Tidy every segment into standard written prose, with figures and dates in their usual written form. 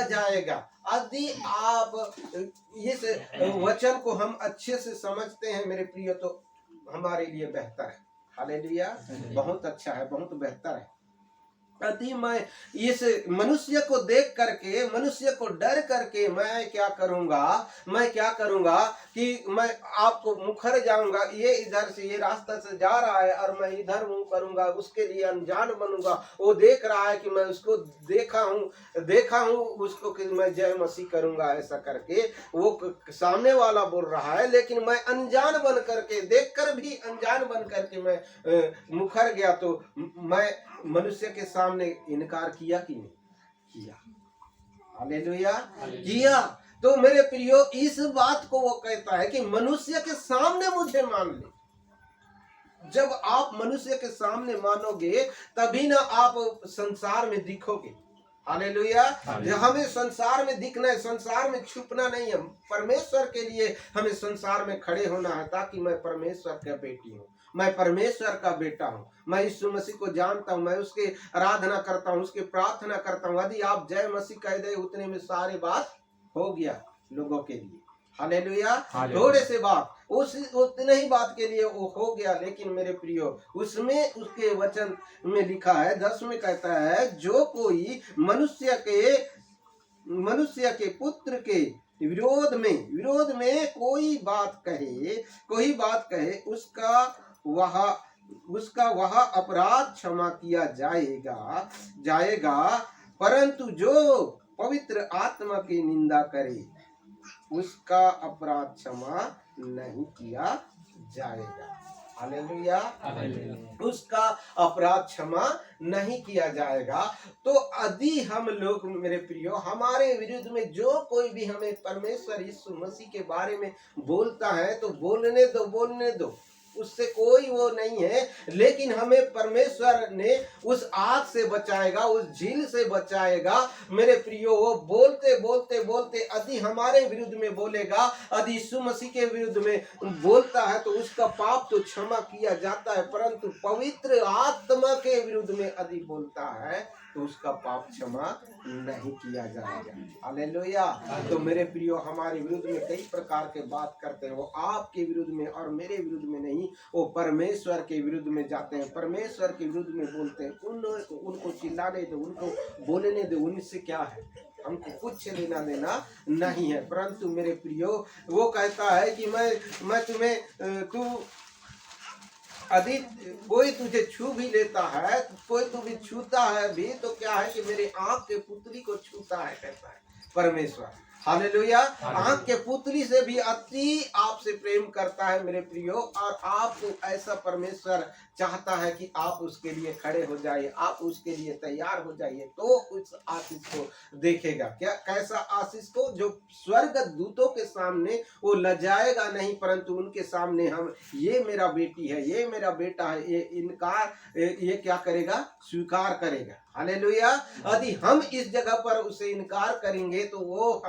जाएगा। यदि आप इस वचन को हम अच्छे से समझते हैं मेरे प्रिय, तो हमारे लिए बेहतर है। हालेलुया, बहुत अच्छा है, बहुत बेहतर है। यदि मैं इस मनुष्य को देख करके, मनुष्य को डर करके मैं क्या करूंगा कि मैं आपको मुखर जाऊंगा, ये इधर से ये रास्ता से जा रहा है और मैं इधर मुंह करूंगा, उसके लिए अनजान बनूंगा। वो देख रहा है कि मैं उसको देखा हूं उसको कि मैं जय मसीह करूंगा, ऐसा करके वो सामने वाला बोल रहा है, लेकिन मैं अनजान बन करके, देखकर भी अनजान बन करके मैं मुखर गया, तो मैं मनुष्य के सामने इनकार किया कि नहीं किया? हालेलुया, किया। तो मेरे प्रियो, इस बात को वो कहता है कि मनुष्य के सामने मुझे मान ले। जब आप मनुष्य के सामने मानोगे तभी ना आप संसार में दिखोगे। हालेलुया, हमें संसार में दिखना है, संसार में छुपना नहीं है। परमेश्वर के लिए हमें संसार में खड़े होना है, ताकि मैं परमेश्वर का बेटी हूँ, मैं परमेश्वर का बेटा हूँ, मैं यीशु मसीह को जानता हूँ, मैं उसके आराधना करता हूँ, उसकी प्रार्थना करता हूँ। यदि आप जय मसीह कह दे, उतने में सारी बात हो गया लोगों के लिए। हालेलुया, थोड़े से बात उतने ही बात के लिए वो हो गया। लेकिन मेरे प्रियो, उसमें उसके वचन में लिखा है, 10 में कहता है, जो कोई मनुष्य के पुत्र के विरोध में कोई बात कहे, उसका वह अपराध क्षमा किया जाएगा, परंतु जो पवित्र आत्मा की निंदा करे उसका अपराध क्षमा नहीं किया जाएगा। हालेलुया, उसका अपराध क्षमा नहीं किया जाएगा। तो यदि हम लोग मेरे प्रियो, हमारे विरुद्ध में जो कोई भी हमें परमेश्वर यीशु मसीह के बारे में बोलता है, तो बोलने दो, उससे कोई वो नहीं है। लेकिन हमें परमेश्वर ने उस आग से बचाएगा, उस झील से बचाएगा। मेरे प्रियो, वो बोलते यदि हमारे विरुद्ध में बोलेगा, यदि यीशु मसीह के विरुद्ध में बोलता है, तो उसका पाप तो क्षमा किया जाता है, परंतु पवित्र आत्मा के विरुद्ध में यदि बोलता है तो उसका पाप क्षमा नहीं किया जाएगा। हालेलुया। तो मेरे प्रियो, हमारे विरुद्ध में कई प्रकार के बात करते हैं, वो आपके विरुद्ध में और मेरे विरुद्ध में नहीं, वो परमेश्वर के विरुद्ध में जाते हैं, परमेश्वर के विरुद्ध में बोलते हैं। उनको चिल्लाने दो, उनको बोलने दो, उनसे क्या है, हमको कुछ लेना देना नहीं है। परंतु मेरे प्रियो, वो कहता है कि मैं तुम्हें यदि कोई तुझे छू भी लेता है, कोई तू भी छूता है भी, तो क्या है कि मेरे आंख के पुतली को छूता है, कहता है परमेश्वर। हालेलुया, आंख के पुतली से भी अति आपसे प्रेम करता है मेरे प्रियो। और आपको ऐसा परमेश्वर चाहता है कि आप उसके लिए खड़े हो जाइए, आप उसके लिए तैयार हो जाइए, तो उस आशीष को देखेगा। क्या, कैसा आशीष को? जो स्वर्ग दूतों के सामने वो लजाएगा नहीं, परंतु उनके सामने हम, ये मेरा बेटी है, ये मेरा बेटा है, ये क्या करेगा? स्वीकार करेगा। हालेलुया। यदि हम इस जगह पर उसे इनकार करेंगे, तो वो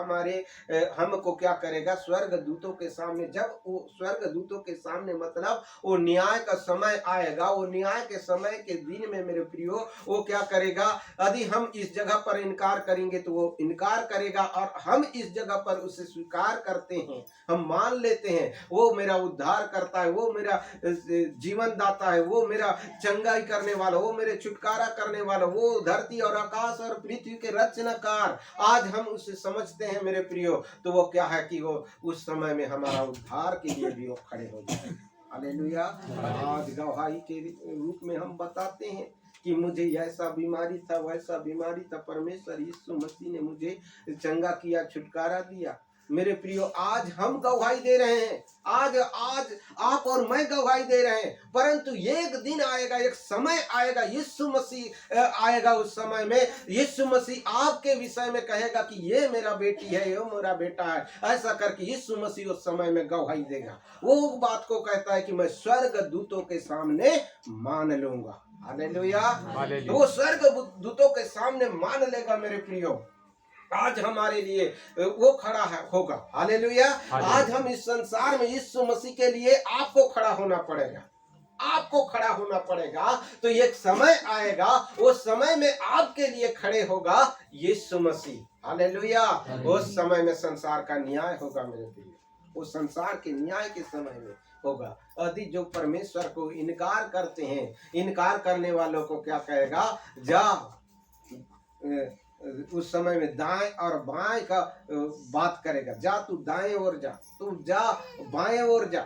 हमको क्या करेगा? स्वर्ग दूतों के सामने, जब वो स्वर्ग दूतों के सामने, मतलब वो न्याय का समय आएगा, वो न्याय के समय के दिन में मेरे प्रियो, वो क्या करेगा? यदि हम इस जगह पर इनकार करेंगे तो वो इनकार करेगा, और हम इस जगह पर उसे स्वीकार करते हैं, हम मान लेते हैं, वो मेरा उद्धार करता है, वो मेरा जीवन दाता है, वो मेरा चंगाई करने वाला, वो मेरे छुटकारा करने वाला, वो धरती और आकाश और पृथ्वी के रचनाकार, आज हम उसे समझते हैं मेरे प्रियो, तो वो क्या है कि वो उस समय में हमारा उद्धार के लिए भी वो खड़े हो जाए। हालेलुया। आज गवाही के रूप में हम बताते हैं कि मुझे ऐसा बीमारी था, वैसा बीमारी था, परमेश्वर यीशु मसीह ने मुझे चंगा किया, छुटकारा दिया। मेरे प्रियो, आज हम गवाही दे रहे हैं, आज आप और मैं गवाही दे रहे हैं, परंतु एक दिन आएगा, एक समय आएगा, यीशु मसीह आएगा, उस समय में यीशु मसीह आपके विषय में कहेगा कि ये मेरा बेटी है, ये मेरा बेटा है, ऐसा करके यीशु मसीह उस समय में गवाही देगा। वो बात को कहता है कि मैं स्वर्ग दूतों के सामने मान लूंगा। हालेलुया। तो वो स्वर्ग दूतों के सामने मान लेगा मेरे प्रियो। आज हमारे लिए वो खड़ा होगा। हालेलुया। आज हम इस संसार में यीशु मसीह के लिए आपको खड़ा होना पड़ेगा। आपको खड़ा होना पड़ेगा। तो एक समय आएगा, उस समय में आपके लिए खड़े होगा यीशु मसीह। हालेलुया। उस समय में संसार का न्याय होगा मेरे प्रिय, उस संसार के न्याय के समय में होगा। यदि जो परमेश्वर को इनकार करते हैं, इनकार करने वालों को क्या कहेगा, जा उस समय में दाएं और बाएं का बात करेगा। जा तू दाएं ओर जा, तू जा बाएं ओर जा।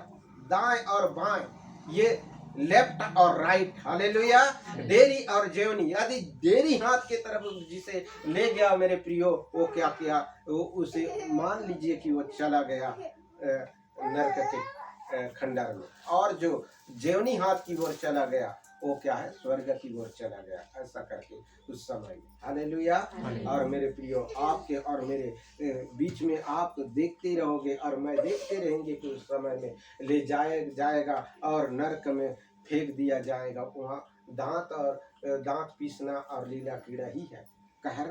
दाएं और बाएं, ये लेफ्ट और राइट। हालेलुया। देरी और जेवनी, यदि देरी हाथ के तरफ जिसे ले गया मेरे प्रियो, वो क्या किया, वो उसे मान लीजिए कि वो चला गया नरक के खंडर में, और जो जेवनी हाथ की ओर चला गया वो क्या है, स्वर्ग की ओर चला गया। ऐसा करके उस समय में। हालेलुया। और मेरे प्रियो, आपके और मेरे बीच में आप तो देखते रहोगे और मैं देखते रहेंगे कि उस समय में ले जाएगा और नरक में फेंक दिया जाएगा। वहाँ दांत पीसना और लीला कीड़ा ही है, कहर